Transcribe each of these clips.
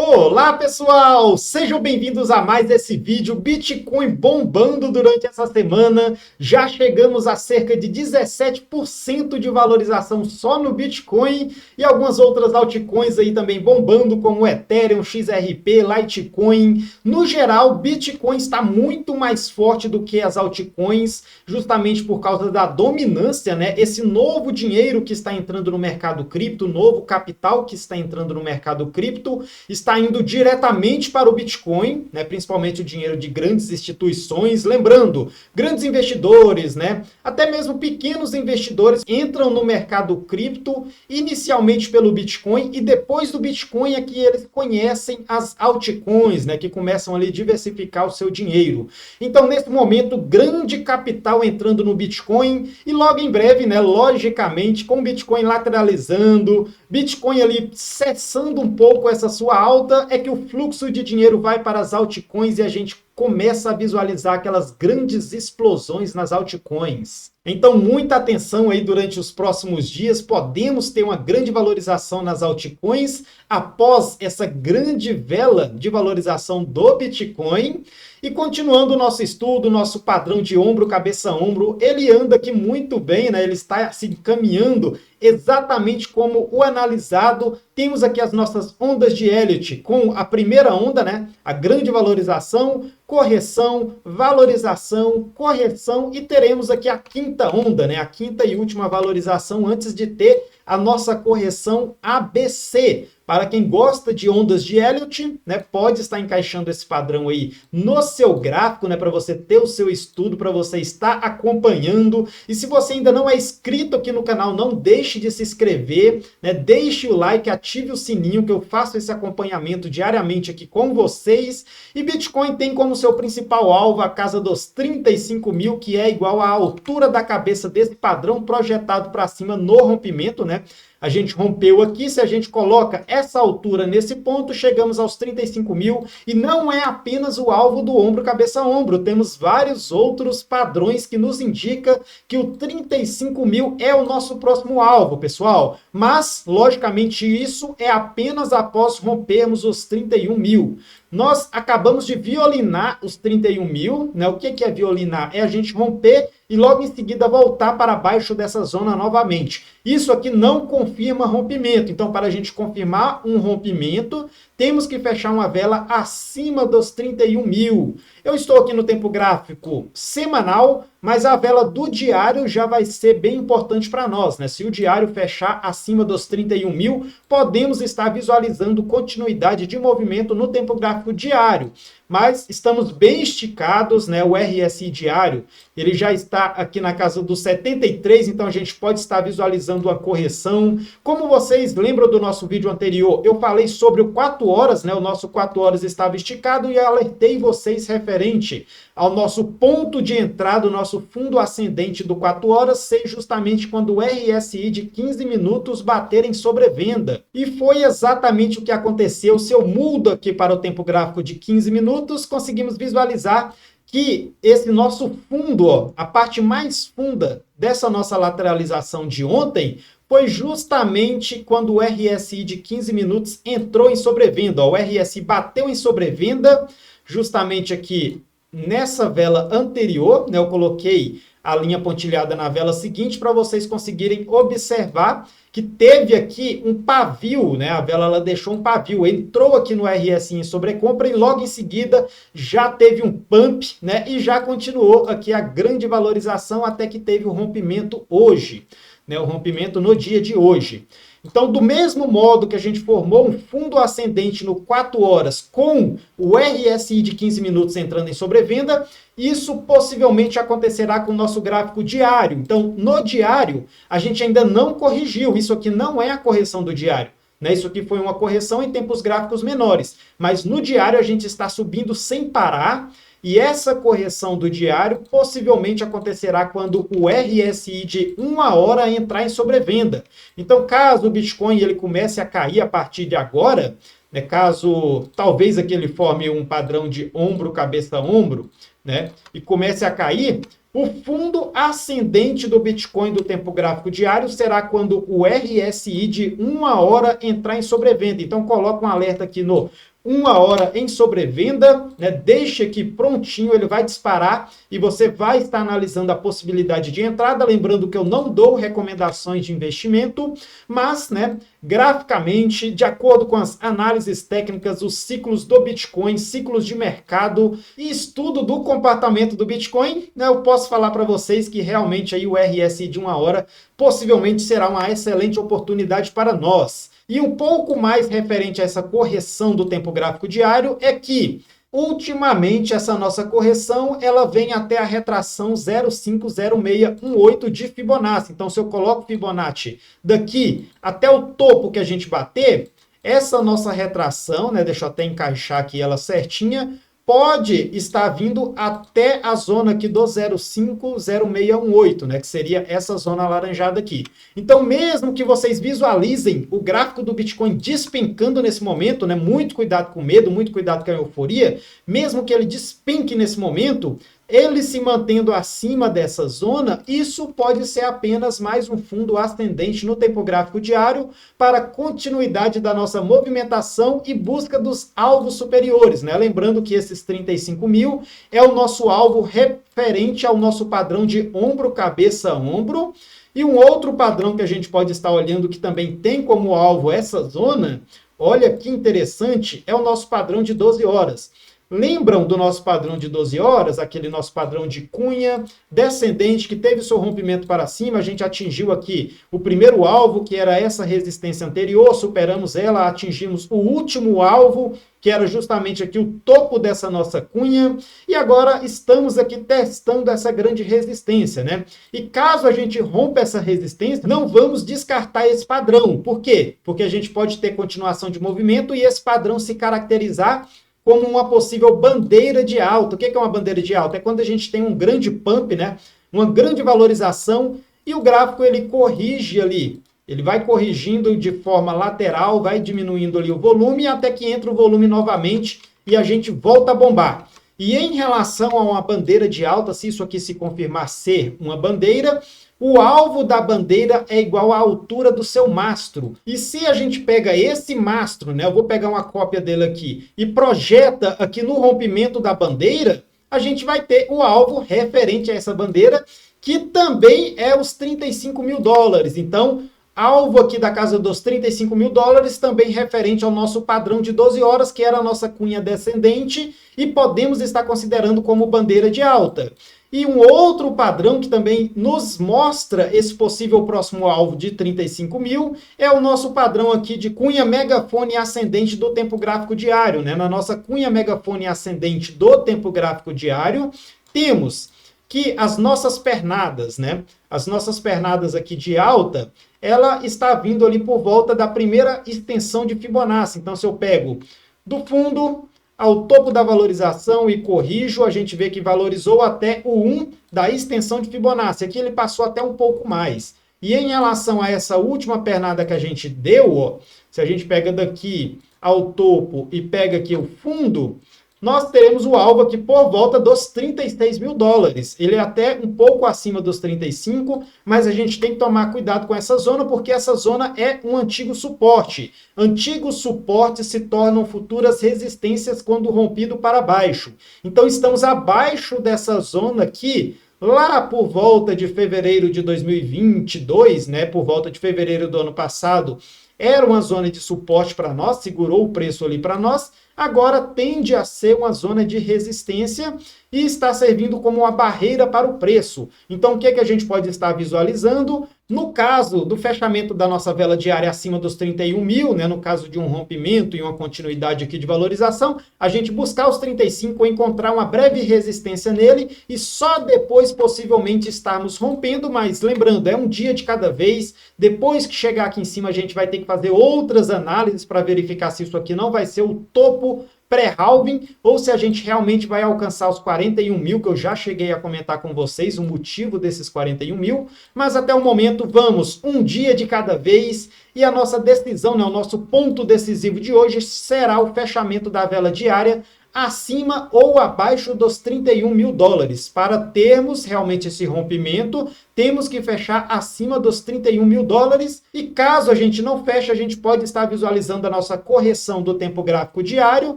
Olá pessoal, sejam bem-vindos a mais esse vídeo. Bitcoin bombando durante essa semana, já chegamos a cerca de 17% de valorização só no Bitcoin e algumas outras altcoins aí também bombando, como Ethereum, XRP, Litecoin. No geral, Bitcoin está muito mais forte do que as altcoins, justamente por causa da dominância, né? Esse novo dinheiro que está entrando no mercado cripto, novo capital que está entrando no mercado cripto, está indo diretamente para o Bitcoin, né, principalmente o dinheiro de grandes instituições. Lembrando, grandes investidores, né, até mesmo pequenos investidores entram no mercado cripto inicialmente pelo Bitcoin e depois do Bitcoin é que eles conhecem as altcoins, né, que começam ali a diversificar o seu dinheiro. Então, nesse momento, grande capital entrando no Bitcoin e logo em breve, né, logicamente, com o Bitcoin lateralizando, Bitcoin ali cessando um pouco essa sua alta, é que o fluxo de dinheiro vai para as altcoins e a gente começa a visualizar aquelas grandes explosões nas altcoins. Então, muita atenção aí durante os próximos dias. Podemos ter uma grande valorização nas altcoins após essa grande vela de valorização do Bitcoin. E continuando o nosso estudo, nosso padrão de ombro, cabeça, ombro, ele anda aqui muito bem, né? Ele está se encaminhando exatamente como o analisado. Temos aqui as nossas ondas de Elliott, com a primeira onda, né? A grande valorização, correção, valorização, correção, e teremos aqui a quinta onda, né? A quinta e última valorização antes de ter a nossa correção ABC. Para quem gosta de ondas de Elliott, né, pode estar encaixando esse padrão aí no seu gráfico, né, para você ter o seu estudo, para você estar acompanhando. E se você ainda não é inscrito aqui no canal, não deixe de se inscrever, né, deixe o like, ative o sininho, que eu faço esse acompanhamento diariamente aqui com vocês. E Bitcoin tem como seu principal alvo a casa dos 35 mil, que é igual à altura da cabeça desse padrão projetado para cima no rompimento, né? A gente rompeu aqui, se a gente coloca essa altura nesse ponto, chegamos aos 35 mil, e não é apenas o alvo do ombro, cabeça, ombro. Temos vários outros padrões que nos indicam que o 35 mil é o nosso próximo alvo, pessoal. Mas, logicamente, isso é apenas após rompermos os 31 mil. Nós acabamos de violinar os 31 mil, né? O que é violinar? É a gente romper e logo em seguida voltar para baixo dessa zona novamente. Isso aqui não confirma rompimento. Então, para a gente confirmar um rompimento, temos que fechar uma vela acima dos 31 mil. Eu estou aqui no tempo gráfico semanal, mas a vela do diário já vai ser bem importante para nós, né? Se o diário fechar acima dos 31 mil, podemos estar visualizando continuidade de movimento no tempo gráfico diário. Mas estamos bem esticados, né? O RSI diário, ele já está aqui na casa dos 73, então a gente pode estar visualizando uma correção. Como vocês lembram do nosso vídeo anterior, eu falei sobre o 4 horas, né? O nosso 4 horas estava esticado e alertei vocês referente ao nosso ponto de entrada, o nosso fundo ascendente do 4 horas, ser justamente quando o RSI de 15 minutos bater em sobrevenda. E foi exatamente o que aconteceu. Se eu mudo aqui para o tempo gráfico de 15 minutos, conseguimos visualizar que esse nosso fundo, ó, a parte mais funda dessa nossa lateralização de ontem, foi justamente quando o RSI de 15 minutos entrou em sobrevenda. Ó, o RSI bateu em sobrevenda justamente aqui nessa vela anterior, né? Eu coloquei a linha pontilhada na vela seguinte para vocês conseguirem observar que teve aqui um pavio, né? A vela ela deixou um pavio, entrou aqui no RSI em sobrecompra e logo em seguida já teve um pump, né? E já continuou aqui a grande valorização até que teve o rompimento hoje, né? O rompimento no dia de hoje. Então, do mesmo modo que a gente formou um fundo ascendente no 4 horas com o RSI de 15 minutos entrando em sobrevenda, isso possivelmente acontecerá com o nosso gráfico diário. Então, no diário, a gente ainda não corrigiu. Isso aqui não é a correção do diário, né? Isso aqui foi uma correção em tempos gráficos menores. Mas no diário a gente está subindo sem parar. E essa correção do diário possivelmente acontecerá quando o RSI de 1 hora entrar em sobrevenda. Então, caso o Bitcoin ele comece a cair a partir de agora, né, caso talvez aqui ele forme um padrão de ombro, cabeça, ombro, né, e comece a cair, o fundo ascendente do Bitcoin do tempo gráfico diário será quando o RSI de 1 hora entrar em sobrevenda. Então, coloca um alerta aqui no 1 hora em sobrevenda, né? Deixa aqui prontinho, ele vai disparar e você vai estar analisando a possibilidade de entrada. Lembrando que eu não dou recomendações de investimento, mas, né, graficamente, de acordo com as análises técnicas, os ciclos do Bitcoin, ciclos de mercado e estudo do comportamento do Bitcoin, né, eu posso falar para vocês que realmente aí o RSI de 1 hora possivelmente será uma excelente oportunidade para nós. E um pouco mais referente a essa correção do tempo gráfico diário é que, ultimamente, essa nossa correção ela vem até a retração 0,50618 de Fibonacci. Então, se eu coloco Fibonacci daqui até o topo que a gente bater, essa nossa retração, né, deixa eu até encaixar aqui ela certinha, pode estar vindo até a zona aqui do 0,50618, né, que seria essa zona alaranjada aqui. Então, mesmo que vocês visualizem o gráfico do Bitcoin despencando nesse momento, né, muito cuidado com medo, muito cuidado com a euforia, mesmo que ele despenque nesse momento, ele se mantendo acima dessa zona, isso pode ser apenas mais um fundo ascendente no tempo gráfico diário para a continuidade da nossa movimentação e busca dos alvos superiores, né? Lembrando que esses 35 mil é o nosso alvo referente ao nosso padrão de ombro, cabeça, ombro. E um outro padrão que a gente pode estar olhando que também tem como alvo essa zona, olha que interessante, é o nosso padrão de 12 horas. Lembram do nosso padrão de 12 horas, aquele nosso padrão de cunha descendente que teve seu rompimento para cima? A gente atingiu aqui o primeiro alvo, que era essa resistência anterior, superamos ela, atingimos o último alvo, que era justamente aqui o topo dessa nossa cunha, e agora estamos aqui testando essa grande resistência, né? E caso a gente rompa essa resistência, não vamos descartar esse padrão. Por quê? Porque a gente pode ter continuação de movimento e esse padrão se caracterizar como uma possível bandeira de alta. O que é uma bandeira de alta? É quando a gente tem um grande pump, né? Uma grande valorização e o gráfico ele corrige ali. Ele vai corrigindo de forma lateral, vai diminuindo ali o volume até que entra o volume novamente e a gente volta a bombar. E em relação a uma bandeira de alta, se isso aqui se confirmar ser uma bandeira, o alvo da bandeira é igual à altura do seu mastro. E se a gente pega esse mastro, né, eu vou pegar uma cópia dele aqui, e projeta aqui no rompimento da bandeira, a gente vai ter o alvo referente a essa bandeira, que também é os 35 mil dólares. Então, alvo aqui da casa dos 35 mil dólares, também referente ao nosso padrão de 12 horas, que era a nossa cunha descendente, e podemos estar considerando como bandeira de alta. E um outro padrão que também nos mostra esse possível próximo alvo de 35 mil é o nosso padrão aqui de cunha megafone ascendente do tempo gráfico diário, né? Na nossa cunha megafone ascendente do tempo gráfico diário, temos que as nossas pernadas, né? As nossas pernadas aqui de alta, ela está vindo ali por volta da primeira extensão de Fibonacci. Então, se eu pego do fundo ao topo da valorização e corrijo, a gente vê que valorizou até o 1 da extensão de Fibonacci. Aqui ele passou até um pouco mais. E em relação a essa última pernada que a gente deu, ó, se a gente pega daqui ao topo e pega aqui o fundo, nós teremos o alvo aqui por volta dos 36 mil dólares. Ele é até um pouco acima dos 35, mas a gente tem que tomar cuidado com essa zona, porque essa zona é um antigo suporte. Antigos suportes se tornam futuras resistências quando rompido para baixo. Então, estamos abaixo dessa zona aqui, lá por volta de fevereiro de 2022, né, por volta de fevereiro do ano passado, era uma zona de suporte para nós, segurou o preço ali para nós, agora tende a ser uma zona de resistência e está servindo como uma barreira para o preço. Então, o que é que a gente pode estar visualizando? No caso do fechamento da nossa vela diária acima dos 31 mil, né, no caso de um rompimento e uma continuidade aqui de valorização, a gente buscar os 35, encontrar uma breve resistência nele e só depois possivelmente estarmos rompendo, mas lembrando, é um dia de cada vez. Depois que chegar aqui em cima, a gente vai ter que fazer outras análises para verificar se isso aqui não vai ser o topo pré-halving, ou se a gente realmente vai alcançar os 41 mil, que eu já cheguei a comentar com vocês o motivo desses 41 mil, mas até o momento vamos um dia de cada vez, e a nossa decisão, né, o nosso ponto decisivo de hoje será o fechamento da vela diária acima ou abaixo dos 31 mil dólares. Para termos realmente esse rompimento, temos que fechar acima dos 31 mil dólares. E caso a gente não feche, a gente pode estar visualizando a nossa correção do tempo gráfico diário,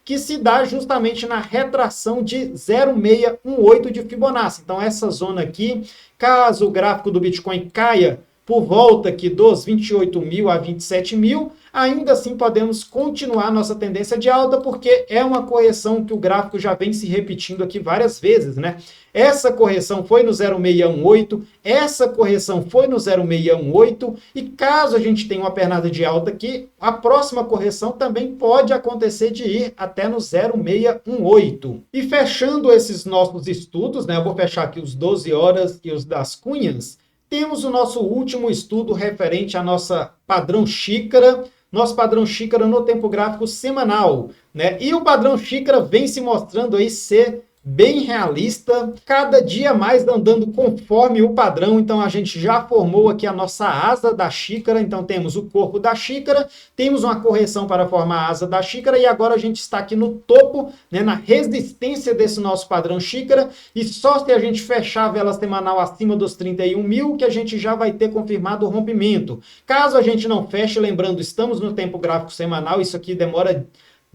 que se dá justamente na retração de 0,618 de Fibonacci. Então, essa zona aqui, caso o gráfico do Bitcoin caia por volta aqui dos 28 mil a 27 mil, ainda assim podemos continuar nossa tendência de alta, porque é uma correção que o gráfico já vem se repetindo aqui várias vezes, né? Essa correção foi no 0,618, essa correção foi no 0,618, e caso a gente tenha uma pernada de alta aqui, a próxima correção também pode acontecer de ir até no 0,618. E fechando esses nossos estudos, né? Eu vou fechar aqui os 12 horas e os das cunhas. Temos o nosso último estudo referente à nossa padrão xícara, nosso padrão xícara no tempo gráfico semanal, né? E o padrão xícara vem se mostrando aí ser bem realista, cada dia mais andando conforme o padrão. Então a gente já formou aqui a nossa asa da xícara, então temos o corpo da xícara, temos uma correção para formar a asa da xícara, e agora a gente está aqui no topo, né, na resistência desse nosso padrão xícara, e só se a gente fechar a vela semanal acima dos 31 mil, que a gente já vai ter confirmado o rompimento. Caso a gente não feche, lembrando, estamos no tempo gráfico semanal, isso aqui demora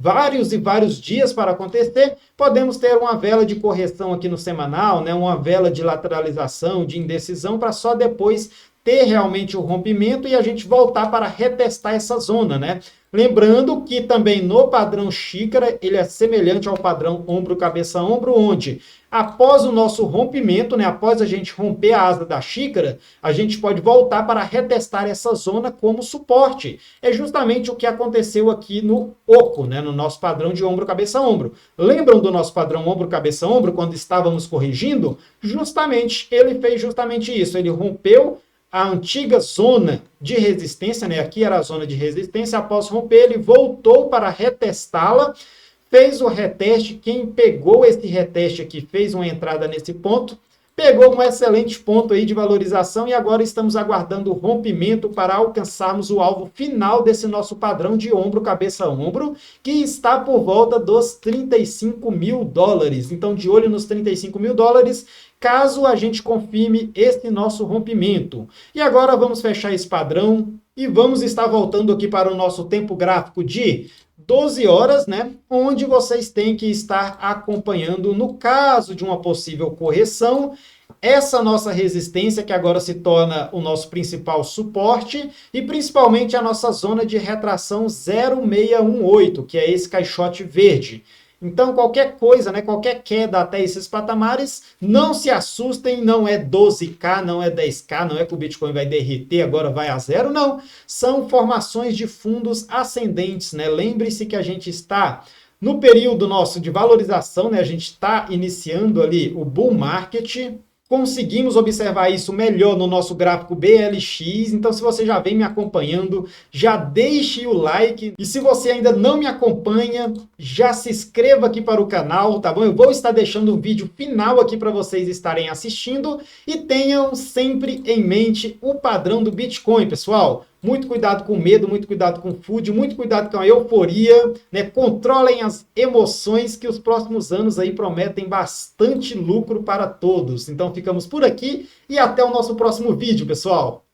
vários e vários dias para acontecer, podemos ter uma vela de correção aqui no semanal, né? Uma vela de lateralização, de indecisão, para só depois ter realmente o rompimento e a gente voltar para retestar essa zona, né? Lembrando que também no padrão xícara, ele é semelhante ao padrão ombro, cabeça, ombro, onde após o nosso rompimento, né, após a gente romper a asa da xícara, a gente pode voltar para retestar essa zona como suporte. É justamente o que aconteceu aqui no oco, né, no nosso padrão de ombro, cabeça, ombro. Lembram do nosso padrão ombro, cabeça, ombro, quando estávamos corrigindo? Justamente, ele fez justamente isso, ele rompeu a antiga zona de resistência, né? Aqui era a zona de resistência, após romper, ele voltou para retestá-la, fez o reteste. Quem pegou esse reteste aqui, fez uma entrada nesse ponto, pegou um excelente ponto aí de valorização, e agora estamos aguardando o rompimento para alcançarmos o alvo final desse nosso padrão de ombro, cabeça, ombro, que está por volta dos 35 mil dólares. Então, de olho nos 35 mil dólares, caso a gente confirme esse nosso rompimento. E agora vamos fechar esse padrão e vamos estar voltando aqui para o nosso tempo gráfico de 12 horas, né? Onde vocês têm que estar acompanhando, no caso de uma possível correção, essa nossa resistência, que agora se torna o nosso principal suporte, e principalmente a nossa zona de retração 0,618, que é esse caixote verde. Então, qualquer coisa, né, qualquer queda até esses patamares, não se assustem, não é 12K, não é 10K, não é que o Bitcoin vai derreter, agora vai a zero, não. São formações de fundos ascendentes, né? Lembre-se que a gente está no período nosso de valorização, né? A gente está iniciando ali o bull market. Conseguimos observar isso melhor no nosso gráfico BLX, então se você já vem me acompanhando, já deixe o like, e se você ainda não me acompanha, já se inscreva aqui para o canal, tá bom? Eu vou estar deixando o vídeo final aqui para vocês estarem assistindo, e tenham sempre em mente o padrão do Bitcoin, pessoal. Muito cuidado com medo, muito cuidado com FUD, muito cuidado com a euforia, né? Controlem as emoções, que os próximos anos aí prometem bastante lucro para todos. Então ficamos por aqui e até o nosso próximo vídeo, pessoal.